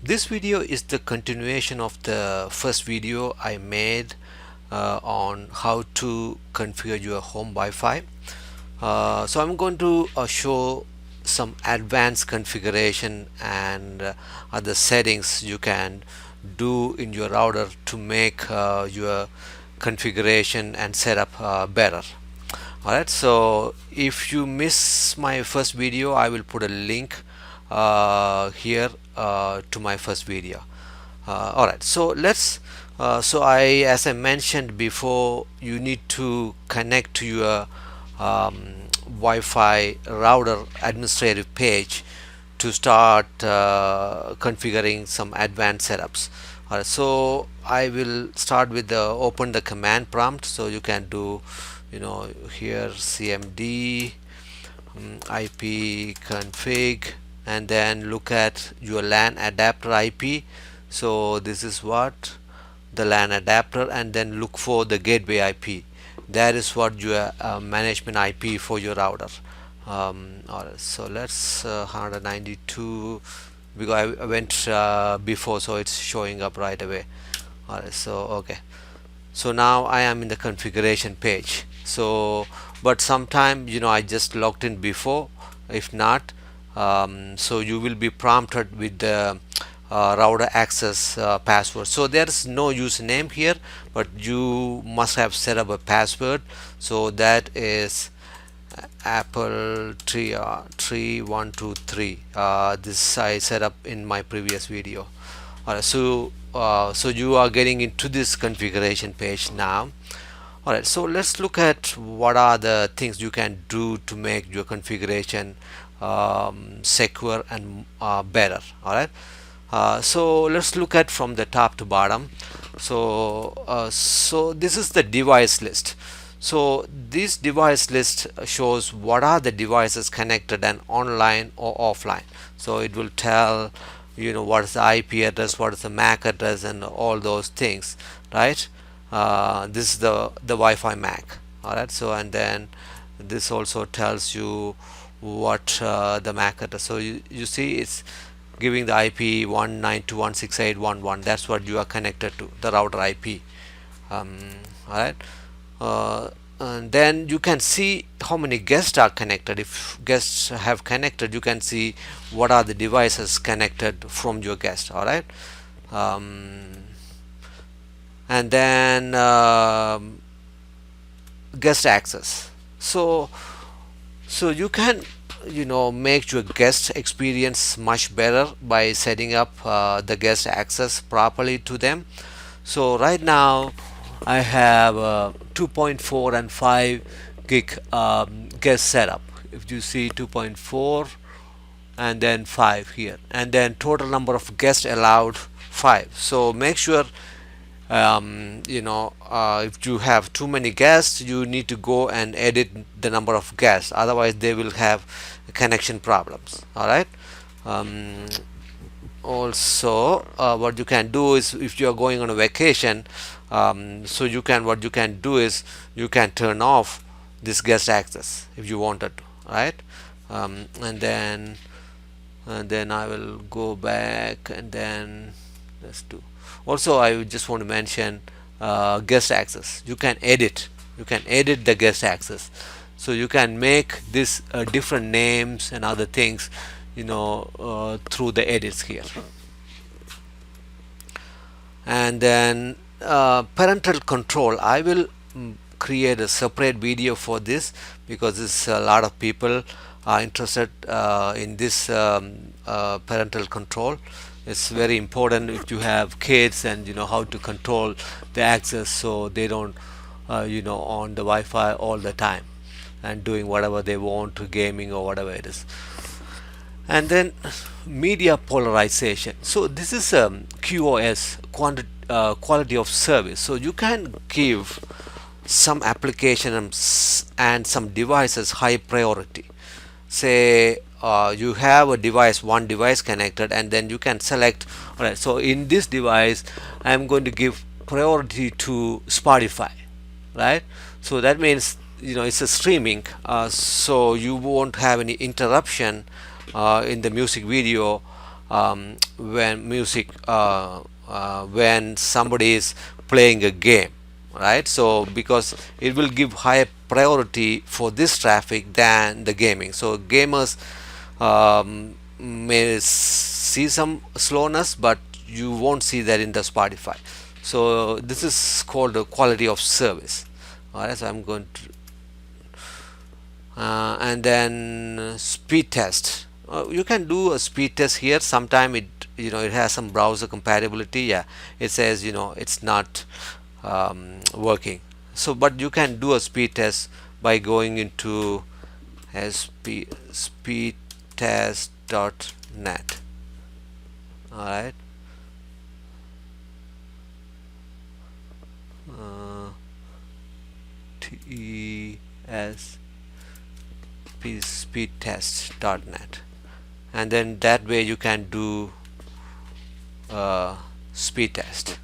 This video is the continuation of the first video I made on how to configure your home Wi-Fi. So I'm going to show some advanced configuration and other settings you can do in your router to make your configuration and setup better. Alright, so if you miss my first video, I will put a link here to my first video. Alright, so let's as I mentioned before, you need to connect to your Wi-Fi router administrative page to start configuring some advanced setups. Alright, so I will start with the open the command prompt, so you can do here cmd IP config and then look at your LAN adapter IP. So this is what the LAN adapter, and then look for the gateway IP. That is what your management IP for your router. Alright, so let's 192 because I went before, so it's showing up right away. Alright, so okay, so now I am in the configuration page. So but sometime I just logged in before. If not, so you will be prompted with the router access password. So there is no username here, but you must have set up a password. So that is apple 3123. This I set up in my previous video. So you are getting into this configuration page now. Alright, so let's look at what are the things you can do to make your configuration secure and better. Alright, so let's look at from the top to bottom. So this is the device list. So this device list shows what are the devices connected and online or offline. So it will tell what is the IP address, what is the MAC address, and all those things, right? This is the Wi-Fi MAC. Alright, so and then this also tells you what the MAC address. So you see it's giving the IP 192.168.1.1. That's what you are connected to, the router IP. Alright, and then you can see how many guests are connected. If guests have connected, you can see what are the devices connected from your guest. Alright, and then guest access. So you can make your guest experience much better by setting up the guest access properly to them. So right now I have 2.4 and 5 gig guest setup. If you see 2.4 and then 5 here, and then total number of guests allowed 5. So make sure if you have too many guests, you need to go and edit the number of guests, otherwise they will have connection problems. Alright, also what you can do is, if you are going on a vacation, so what you can do is you can turn off this guest access if you wanted to, right? And then I will go back, and then let's do. Also, I just want to mention guest access. You can edit the guest access, so you can make this different names and other things through the edits here. And then parental control, I will create a separate video for this, because this a lot of people are interested in this parental control. It's very important if you have kids, and how to control the access so they don't on the Wi-Fi all the time and doing whatever they want to gaming or whatever it is. And then media polarization. So this is QoS, quality of service. So you can give some applications and some devices high priority. Say you have one device connected, and then you can select, alright, so in this device I am going to give priority to Spotify, right? So that means it's a streaming, so you won't have any interruption in the music video when music when somebody is playing a game, right? So because it will give higher priority for this traffic than the gaming. So gamers may see some slowness, but you won't see that in the Spotify. So this is called the quality of service. Alright, so I'm going to and then speed test. You can do a speed test here. Sometime it, it has some browser compatibility. Yeah, it says, it's not working. So but you can do a speed test by going into speedtest.net. All right. TES speedtest.net, and then that way you can do speed test.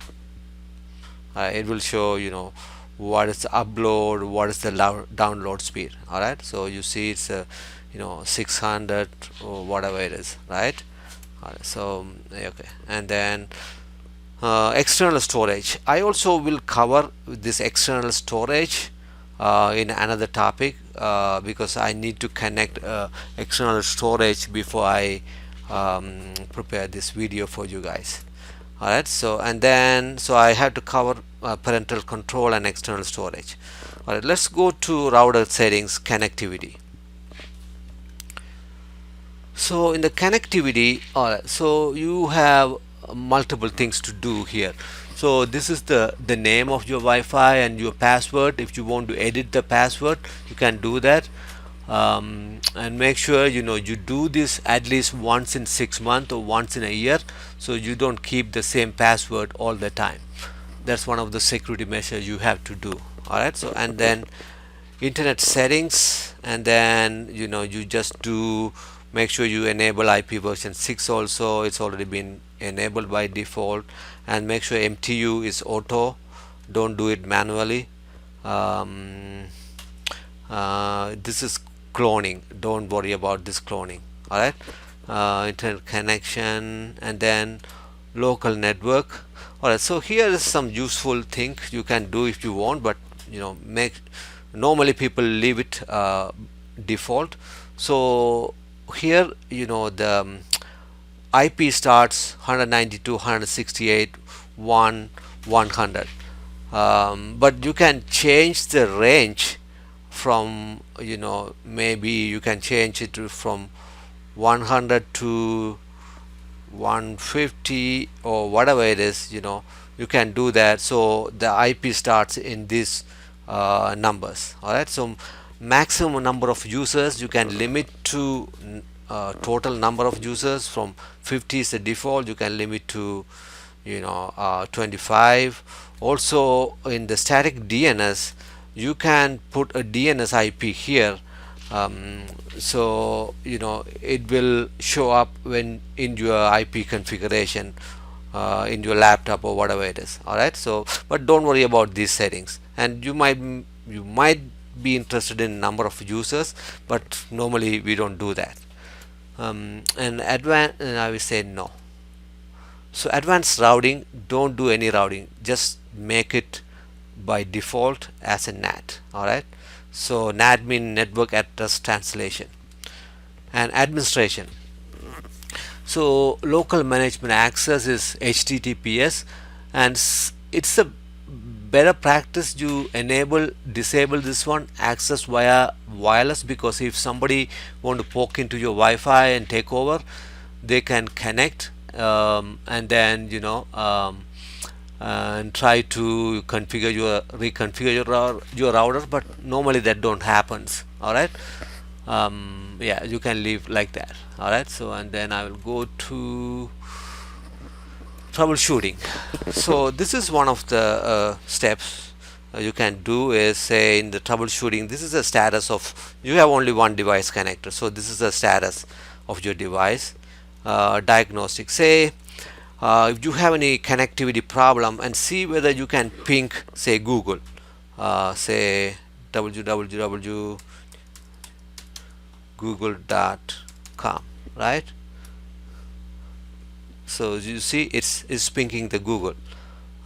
It will show, what is the upload, what is the download speed. All right, so you see it's 600 or whatever it is, right? All right, so okay, and then external storage. I also will cover this external storage in another topic, because I need to connect external storage before I prepare this video for you guys. Alright, so and then so I have to cover parental control and external storage. Alright, let's go to router settings, connectivity. So in the connectivity, alright, so you have multiple things to do here. So this is the name of your Wi-Fi and your password. If you want to edit the password, you can do that. And make sure you do this at least once in 6 months or once in a year, so you don't keep the same password all the time. That's one of the security measures you have to do. Alright, so and then internet settings, and then you just do make sure you enable IP version 6 also. It's already been enabled by default, and make sure MTU is auto, don't do it manually. This is cloning, don't worry about this cloning. Alright, internet connection, and then local network. Alright, so here is some useful thing you can do if you want, but normally people leave it default. So here the IP starts 192.168.1.100, but you can change the range from maybe you can change it from 100 to 150 or whatever it is. You can do that, so the IP starts in these numbers. Alright, so maximum number of users you can limit to total number of users from 50 is the default. You can limit to 25. Also in the static DNS you can put a DNS IP here, so it will show up when in your IP configuration in your laptop or whatever it is. Alright, so but don't worry about these settings, and you might be interested in number of users, but normally we don't do that. And advanced, I will say no. So advanced routing, don't do any routing, just make it by default as a NAT. Alright, so NAT means network address translation. And administration, so local management access is HTTPS, and it's a better practice you disable this one, access via wireless, because if somebody want to poke into your Wi-Fi and take over, they can connect and then and try to reconfigure your router, but normally that don't happens. Alright, yeah, you can leave like that. Alright, so and then I will go to troubleshooting. So this is one of the steps you can do is, say, in the troubleshooting, this is the status of, you have only one device connector, so this is the status of your device. Diagnostic, say if you have any connectivity problem, and see whether you can ping, say, Google, say www.google.com, right? So you see it's pinging the Google.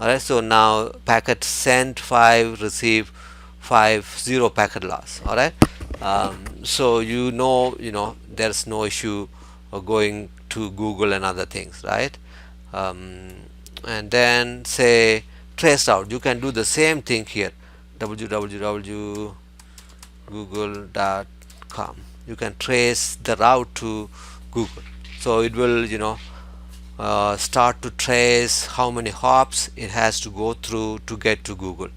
Alright, so now packet sent 5, receive 5, 0 packet loss. Alright, so there's no issue of going to Google and other things, right? um, and then say trace out. You can do the same thing here, www.google.com. You can trace the route to Google, so it will start to trace how many hops it has to go through to get to Google.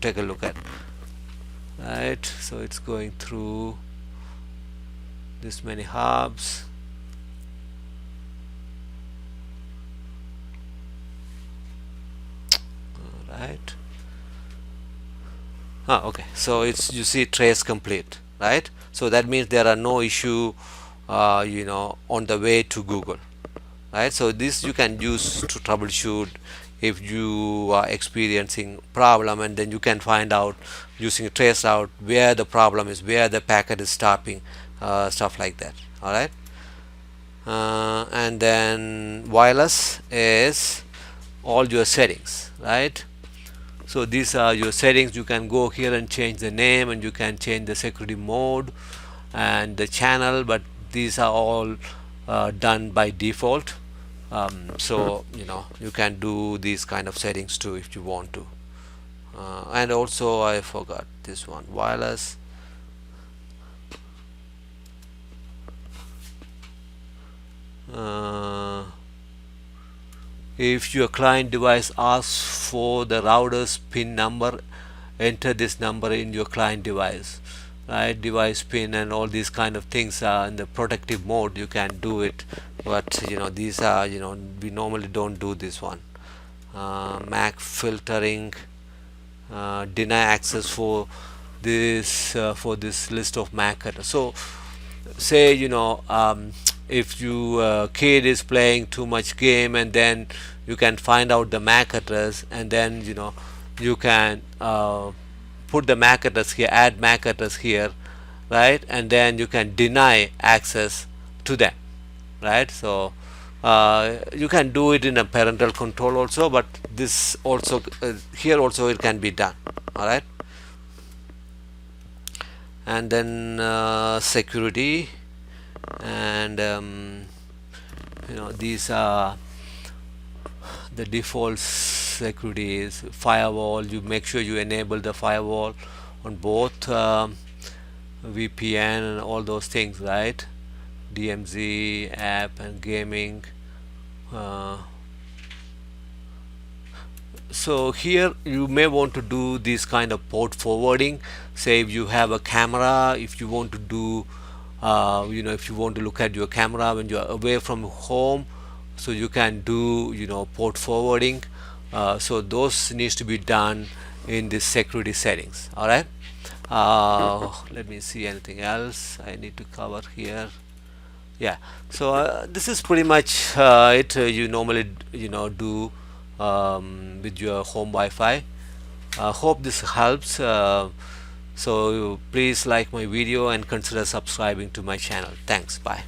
Take a look at, right? So it's going through this many hubs. Right. Okay, so you see trace complete, right? So that means there are no issue on the way to Google, right? So this you can use to troubleshoot if you are experiencing problem, and then you can find out using a trace route where the problem is, where the packet is stopping, stuff like that. All right. And then wireless is all your settings, right? So these are your settings. You can go here and change the name, and you can change the security mode and the channel, but these are all done by default. So you can do these kind of settings too if you want to. And also I forgot this one, wireless. If your client device asks for the router's pin number, enter this number in your client device, right? Device pin and all these kind of things are in the protective mode. You can do it, but these are we normally don't do this one. MAC filtering, deny access for this list of MAC address. So say if you kid is playing too much game, and then you can find out the MAC address, and then you can put the MAC address here, add MAC address here, right? And then you can deny access to them, right? So you can do it in a parental control also, but this also here also it can be done. All right. And then security, and these are the default security is firewall. You make sure you enable the firewall on both VPN and all those things, right? DMZ, app and gaming. So here you may want to do this kind of port forwarding. Say if you have a camera, if you want to do if you want to look at your camera when you are away from home, so you can do port forwarding. So those needs to be done in this security settings. All right. Let me see anything else I need to cover here. Yeah, so this is pretty much it you normally do with your home Wi-Fi. Hope this helps. So please like my video and consider subscribing to my channel. Thanks. Bye.